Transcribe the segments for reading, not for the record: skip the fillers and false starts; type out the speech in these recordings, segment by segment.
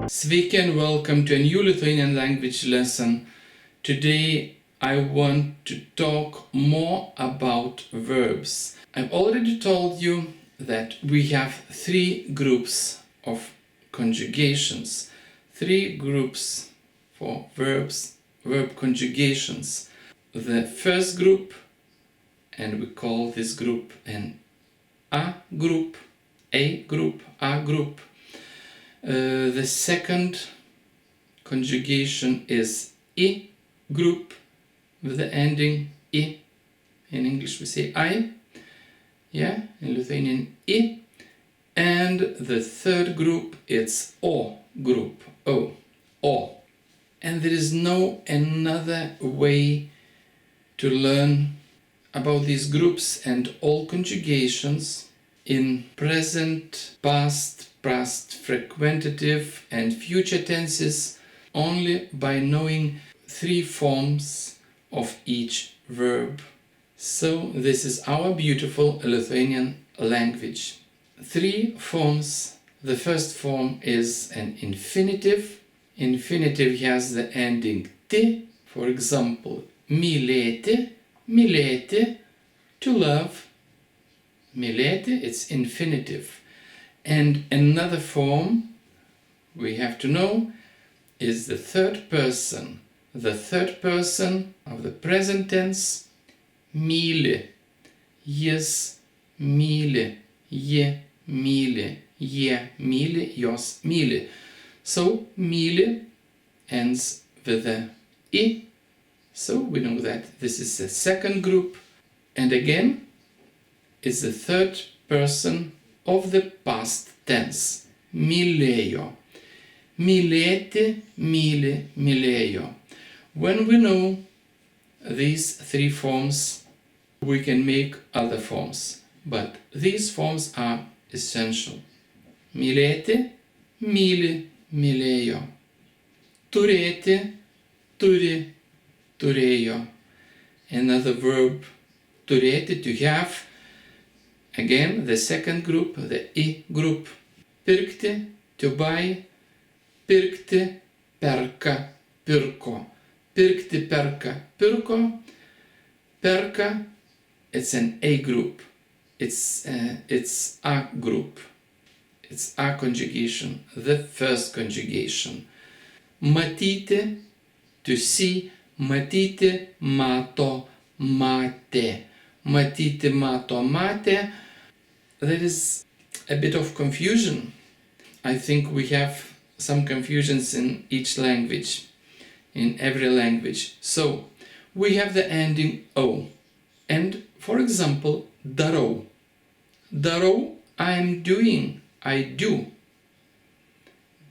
Sveiki and welcome to a new Lithuanian language lesson. Today I want to talk more about verbs. I've already told you that we have three groups of conjugations, three groups for verbs, verb conjugations. The first group, and we call this group an A group, A group, A group. The second conjugation is I group with the ending I. In English we say I, in Lithuanian I. And the third group it's O group, O. And there is no another way to learn about these groups and all conjugations in present, past, frequentative and future tenses only by knowing three forms of each verb. So this is our beautiful Lithuanian language. Three forms. The first form is an infinitive. Infinitive has the ending ti. For example, mylėti, mylėti, to love. Mylėti, it's infinitive. And another form we have to know is the third person. The third person of the present tense, myli. Jis myli, ji myli, jie myli, jos myli. So myli ends with the I. So we know that this is the second group. And again, it's the third person of the past tense. Mylėjo. Mylėti, myli, mylėjo. When we know these three forms, we can make other forms. But these forms are essential. Mylėti, myli, mylėjo. Turėti, turi, turėjo. Another verb, turėti, to have. Again, the second group, the I group. Pirkti, to buy. Pirkti, perka, pirko. Pirkti, perka, pirko. Perka, it's an A group. It's A group. It's A conjugation, the first conjugation. Matyti, to see. Matyti, mato, matė. Matyti, mato, matė. There is a bit of confusion. I think we have some confusions in each language, in every language. So, we have the ending O. And, for example, darau. Darau, I'm doing, I do.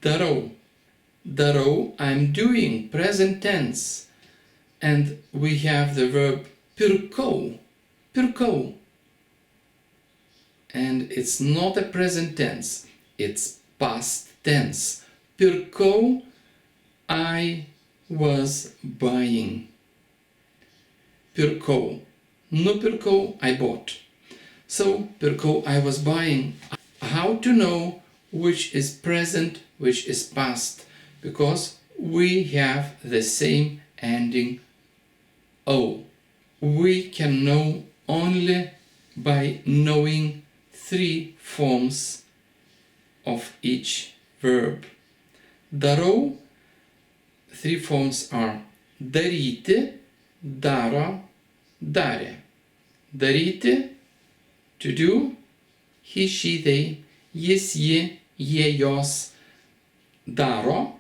Darau. Darau, I'm doing, present tense. And we have the verb pirkau. Pirkau. And it's not a present tense, it's past tense. Pirkau, I was buying. Pirkau. Nupirkau, I bought. So, pirkau, I was buying. How to know which is present, which is past? Because we have the same ending O. We can know only by knowing three forms of each verb. Darau, three forms are daryti, daro, darė. Daryti, to do, he, she, they, jis, ji, jie, jos. Daro,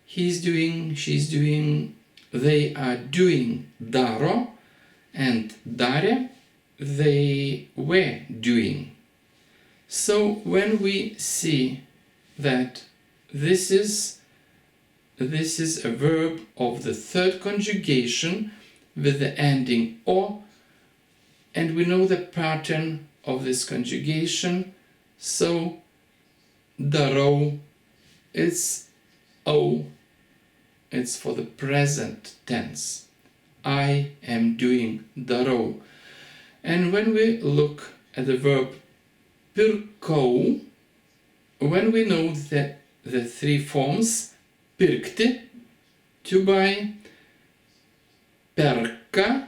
he's doing, she's doing, they are doing, daro. And darė, they were doing. So when we see that this is a verb of the third conjugation with the ending O, and we know the pattern of this conjugation, so darau, it's O, it's for the present tense. I am doing, darau. And when we look at the verb pirkau, when we know that the three forms pirkti, to buy, perka,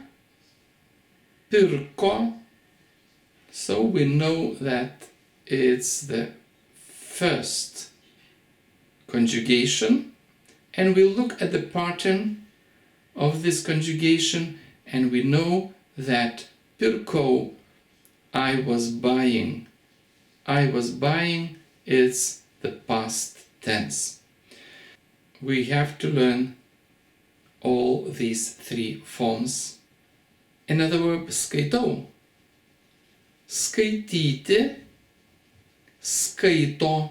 pirko. So we know that it's the first conjugation, and we'll look at the pattern of this conjugation, and we know that pirkau, I was buying. I was buying, it's the past tense. We have to learn all these three forms. Another verb, skaitau. Skaityti, skaito,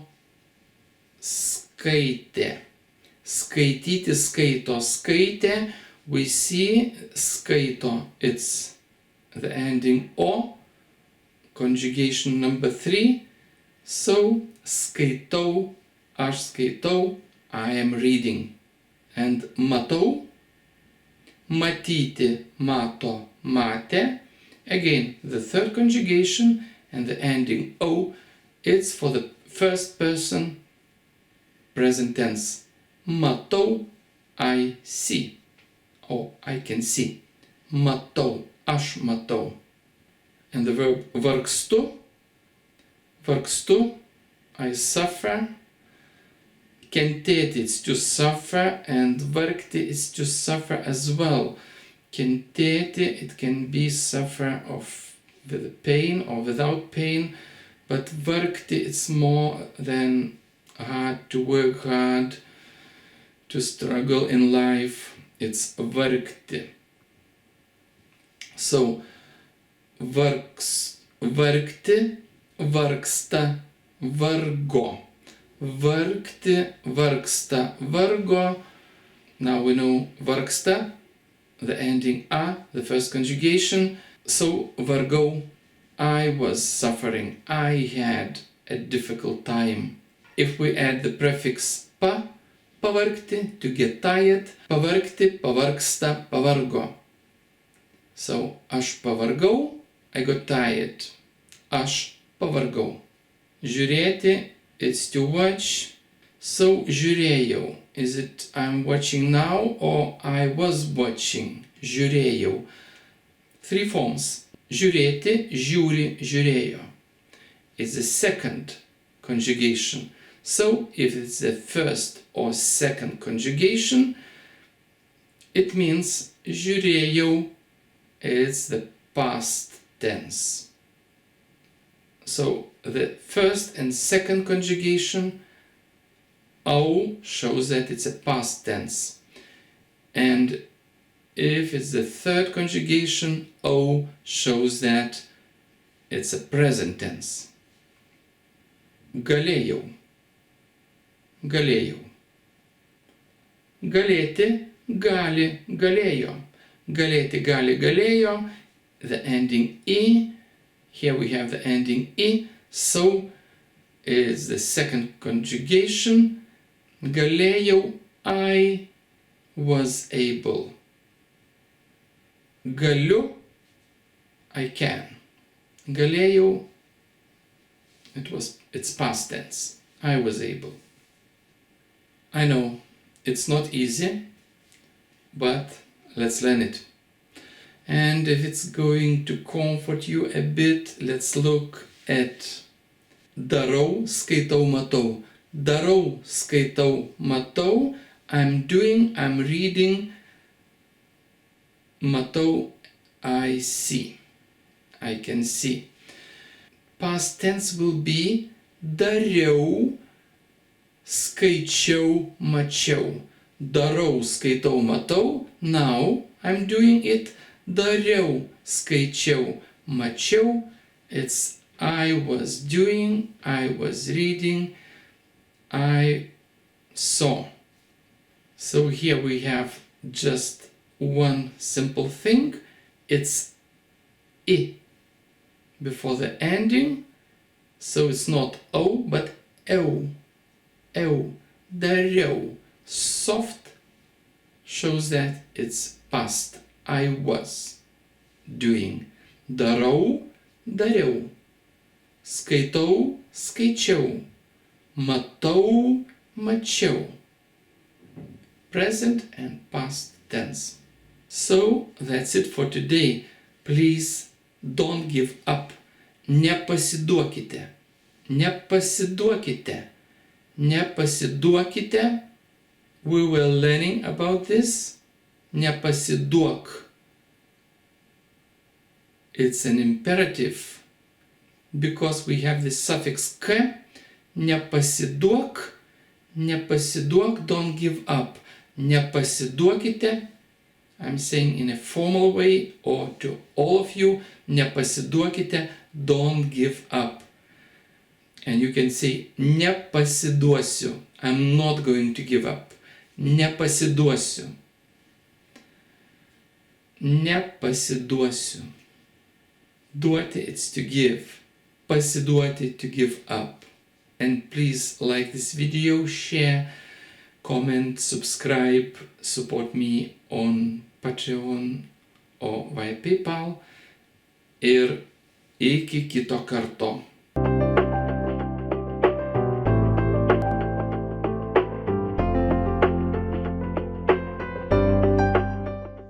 skaitė. Skaityti, skaito, skaitė. We see skaito, it's the ending o, conjugation number 3. So, skaitau, aš skaitau, I am reading. And matau, matyti, mato, matė. Again, the third conjugation and the ending o, it's for the first person present tense. Matau, I see. Or I can see. Matau, aš matau. And the verb vargstu. Vargstu, I suffer. Kentėti, it's to suffer, and vargti is to suffer as well. Kentėti, it can be suffer with pain or without pain, but vargti, it's more than hard, to work hard, to struggle in life. It's vargti. So, vargti, vargsta, vargo. Vargti, vargsta, vargo. Now we know vargsta, the ending a, the first conjugation. So, vargau, I was suffering. I had a difficult time. If we add the prefix pa, pavargti, to get tired, pavargti, pavargsta, pavargo. So, aš pavargau, I got tired. Aš pavargau. Žiūrėti, it's to watch. So, žiūrėjau. Is it I'm watching now or I was watching? Žiūrėjau. Three forms. Žiūrėti, žiūri, žiūrėjo. It's the second conjugation. So, if it's the first or second conjugation, it means žiūrėjau, it's the past tense. So, the first and second conjugation, au, shows that it's a past tense. And if it's the third conjugation, o shows that it's a present tense. Galėjau. Galėjau. Galėti, gali, galėjo. Galėti, gali, galėjo. The ending e. Here we have the ending e. So, it's the second conjugation. Galėjau, I was able. Galiu, I can. Galėjau, it's past tense. I was able. I know it's not easy, but let's learn it. And if it's going to comfort you a bit, let's look at darau, skaitau, matau. Darau, skaitau, matau. I'm doing, I'm reading. Matau, I see. I can see. Past tense will be dariau, skaičiau, mačiau. Darau, skaitau, matau. Now I'm doing it. Dariau, skaičiau, mačiau. It's I was doing, I was reading, I saw. So here we have just one simple thing. It's I before the ending. So it's not o, but eu. Eu. Dariau. Soft shows that it's past. I was doing. Darau, dariau. Skaitau, skaičiau. Matau, mačiau. Present and past tense. So, that's it for today. Please don't give up. Nepasiduokite. Nepasiduokite. Nepasiduokite. We were learning about this. Nepasiduok. It's an imperative because we have the suffix k. Nepasiduok. Nepasiduok, don't give up. Nepasiduokite. I'm saying in a formal way, or to all of you, nepasiduokite, don't give up. And you can say, nepasiduosiu. I'm not going to give up. Nepasiduosiu. Nepasiduosiu. Duoti, it's to give. Pasiduoti, to give up. And please like this video, share, comment, subscribe, support me on Patreon or via PayPal. Ir iki kito karto.